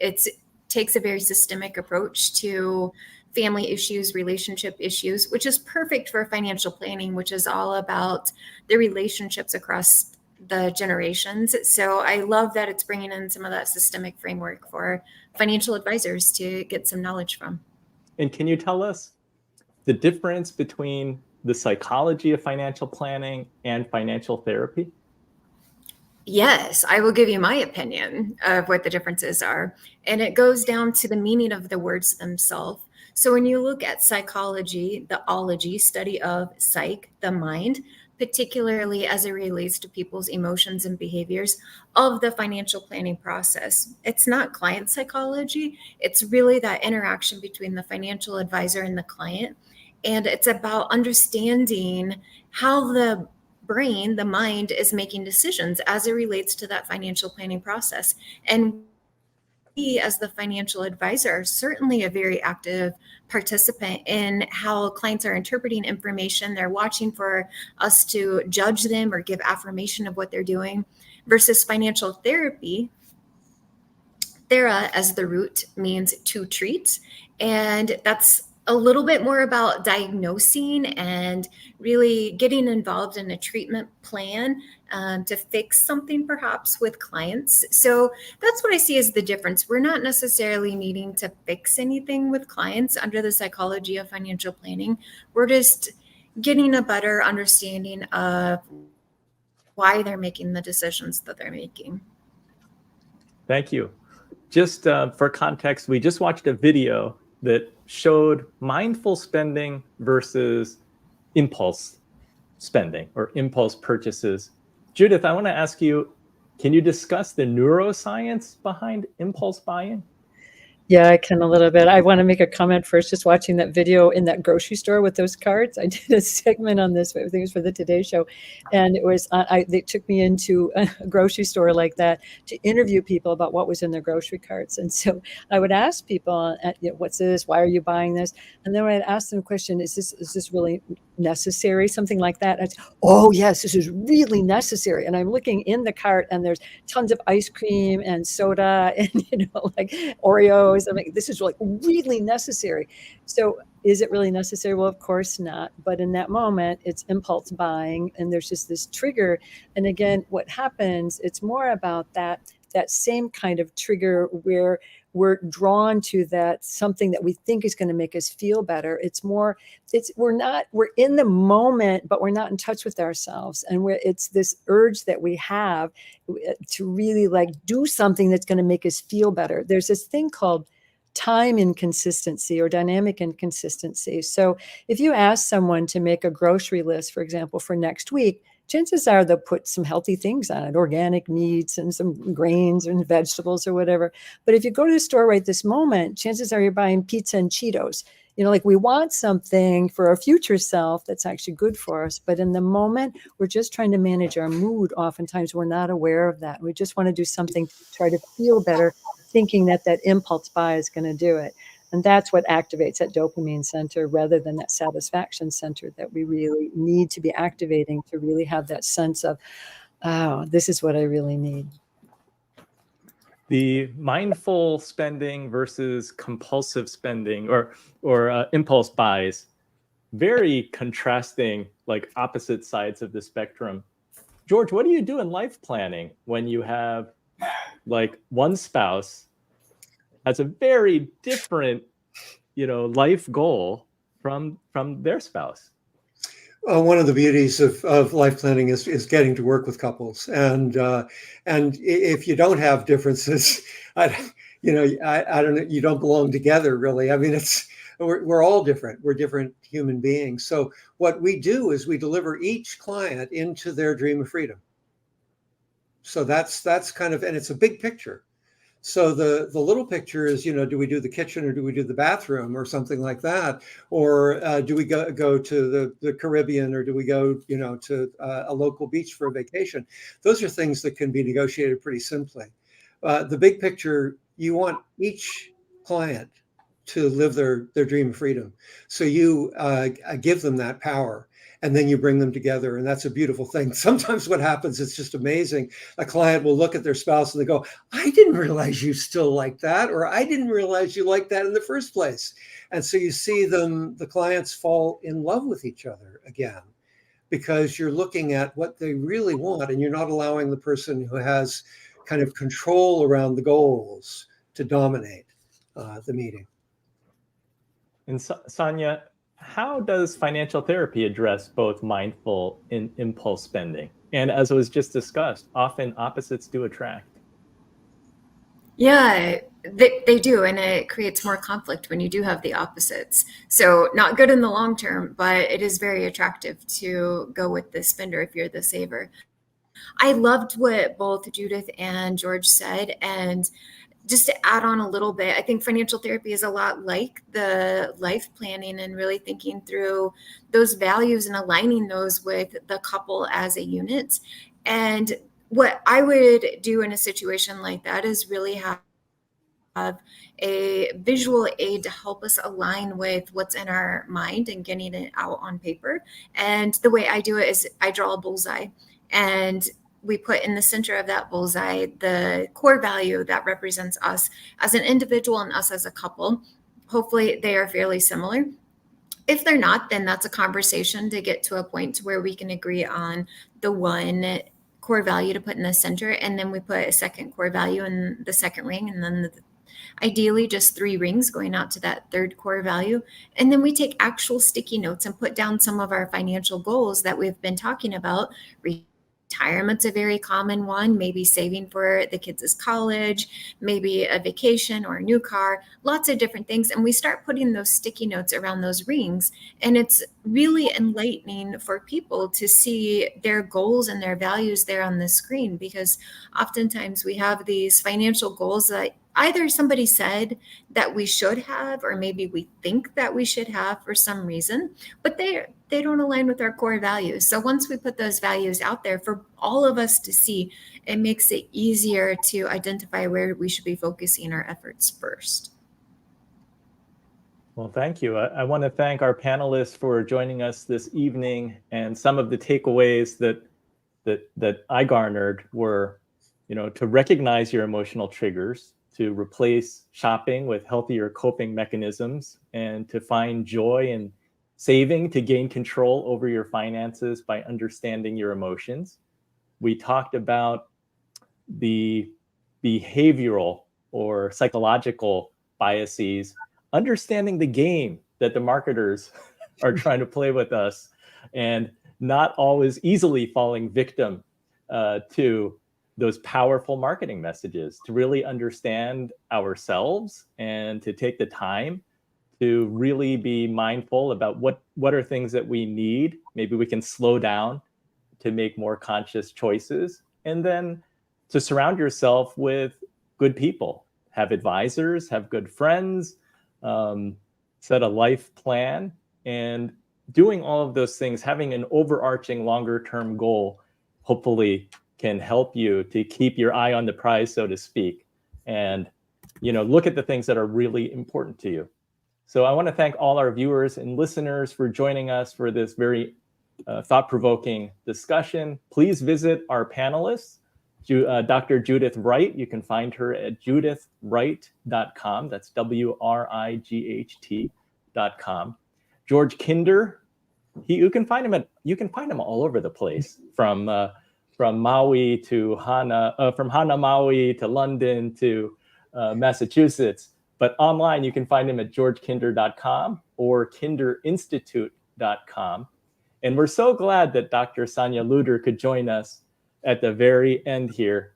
it takes a very systemic approach to family issues, relationship issues, which is perfect for financial planning, which is all about the relationships across the generations. So I love that it's bringing in some of that systemic framework for financial advisors to get some knowledge from. And can you tell us the difference between the psychology of financial planning and financial therapy? Yes, I will give you my opinion of what the differences are. And it goes down to the meaning of the words themselves. So when you look at psychology, the ology, study of psych, the mind, particularly as it relates to people's emotions and behaviors of the financial planning process, it's not client psychology. It's really that interaction between the financial advisor and the client. And it's about understanding how the brain, the mind, is making decisions as it relates to that financial planning process. And we, as the financial advisor, are certainly a very active participant in how clients are interpreting information. They're watching for us to judge them or give affirmation of what they're doing, versus financial therapy. Thera, as the root, means to treat. And that's a little bit more about diagnosing and really getting involved in a treatment plan to fix something perhaps with clients. So that's what I see as the difference. We're not necessarily needing to fix anything with clients under the psychology of financial planning. We're just getting a better understanding of why they're making the decisions that they're making. Thank you. Just for context, we just watched a video that showed mindful spending versus impulse spending or impulse purchases. Judith, I want to ask you, can you discuss the neuroscience behind impulse buying? Yeah, I can a little bit. I want to make a comment first, just watching that video in that grocery store with those carts. I did a segment on this, I think it was for the Today Show. And it was, they took me into a grocery store like that to interview people about what was in their grocery carts. And so I would ask people, what's this? Why are you buying this? And then I'd ask them a question, is this really necessary? Something like that. I'd say, oh yes, this is really necessary. And I'm looking in the cart and there's tons of ice cream and soda and, like Oreos. I'm like, this is like really necessary. So is it really necessary? Well, of course not. But in that moment, it's impulse buying and there's just this trigger. And again, what happens, it's more about that same kind of trigger where we're drawn to that something that we think is going to make us feel better. We're in the moment, but we're not in touch with ourselves. And it's this urge that we have to really like do something that's going to make us feel better. There's this thing called time inconsistency or dynamic inconsistency. So if you ask someone to make a grocery list, for example, for next week, chances are they'll put some healthy things on it, organic meats and some grains and vegetables or whatever. But if you go to the store right this moment, chances are you're buying pizza and Cheetos. Like we want something for our future self that's actually good for us. But in the moment, we're just trying to manage our mood. Oftentimes we're not aware of that. We just want to do something to try to feel better, thinking that impulse buy is going to do it. And that's what activates that dopamine center rather than that satisfaction center that we really need to be activating to really have that sense of, oh, this is what I really need. The mindful spending versus compulsive spending or impulse buys, very contrasting, like opposite sides of the spectrum. George, what do you do in life planning when you have like one spouse has a very different, life goal from their spouse? One of the beauties of life planning is getting to work with couples, and if you don't have differences, I don't know, you don't belong together really. I mean, we're all different. We're different human beings. So what we do is we deliver each client into their dream of freedom. So that's kind of, and it's a big picture. So the little picture is, do we do the kitchen or do we do the bathroom or something like that? Or do we go to the Caribbean or do we go, to a local beach for a vacation? Those are things that can be negotiated pretty simply. The big picture, you want each client to live their dream of freedom. So you give them that power. And then you bring them together. And that's a beautiful thing. Sometimes what happens, it's just amazing. A client will look at their spouse and they go, I didn't realize you still like that, or I didn't realize you like that in the first place. And so you see the clients fall in love with each other again, because you're looking at what they really want, and you're not allowing the person who has kind of control around the goals to dominate the meeting. And Sonya, how does financial therapy address both mindful and impulse spending? And as was just discussed, often opposites do attract. Yeah, they do. And it creates more conflict when you do have the opposites. So not good in the long term, but it is very attractive to go with the spender if you're the saver. I loved what both Judith and George said. And just to add on a little bit, I think financial therapy is a lot like the life planning and really thinking through those values and aligning those with the couple as a unit. And what I would do in a situation like that is really have a visual aid to help us align with what's in our mind and getting it out on paper. And the way I do it is I draw a bullseye, and we put in the center of that bullseye the core value that represents us as an individual and us as a couple. Hopefully they are fairly similar. If they're not, then that's a conversation to get to a point where we can agree on the one core value to put in the center. And then we put a second core value in the second ring, and then ideally just 3 rings going out to that third core value. And then we take actual sticky notes and put down some of our financial goals that we've been talking about. Retirement's a very common one, maybe saving for the kids' college, maybe a vacation or a new car, lots of different things. And we start putting those sticky notes around those rings. And it's really enlightening for people to see their goals and their values there on the screen, because oftentimes we have these financial goals that either somebody said that we should have, or maybe we think that we should have for some reason, but they don't align with our core values. So once we put those values out there for all of us to see, it makes it easier to identify where we should be focusing our efforts first. Well, thank you. I want to thank our panelists for joining us this evening. And some of the takeaways that I garnered were, to recognize your emotional triggers, to replace shopping with healthier coping mechanisms, and to find joy in saving to gain control over your finances by understanding your emotions. We talked about the behavioral or psychological biases, understanding the game that the marketers are trying to play with us, and not always easily falling victim to those powerful marketing messages, to really understand ourselves and to take the time to really be mindful about what are things that we need. Maybe we can slow down to make more conscious choices, and then to surround yourself with good people, have advisors, have good friends, set a life plan, and doing all of those things, having an overarching longer term goal, hopefully can help you to keep your eye on the prize, so to speak, and look at the things that are really important to you. So I want to thank all our viewers and listeners for joining us for this very thought-provoking discussion. Please visit our panelists, Dr. Judith Wright. You can find her at judithwright.com. That's WRIGHT.com. George Kinder, you can find him all over the place, from Maui to from Hana, Maui to London to Massachusetts. But online, you can find him at georgekinder.com or kinderinstitute.com. And we're so glad that Dr. Sonya Lutter could join us at the very end here.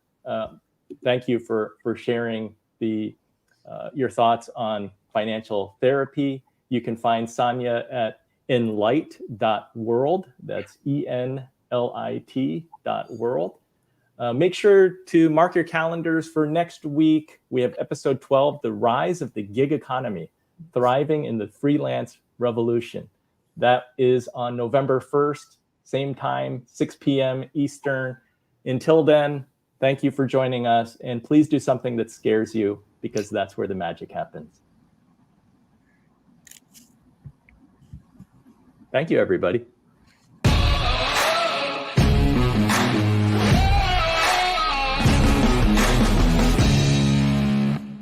Thank you for sharing your thoughts on financial therapy. You can find Sonya at enlight.world. That's ENLIT.world. Make sure to mark your calendars for next week. We have episode 12, The Rise of the Gig Economy, Thriving in the Freelance Revolution. That is on November 1st, same time, 6 p.m. Eastern. Until then, thank you for joining us. And please do something that scares you, because that's where the magic happens. Thank you, everybody.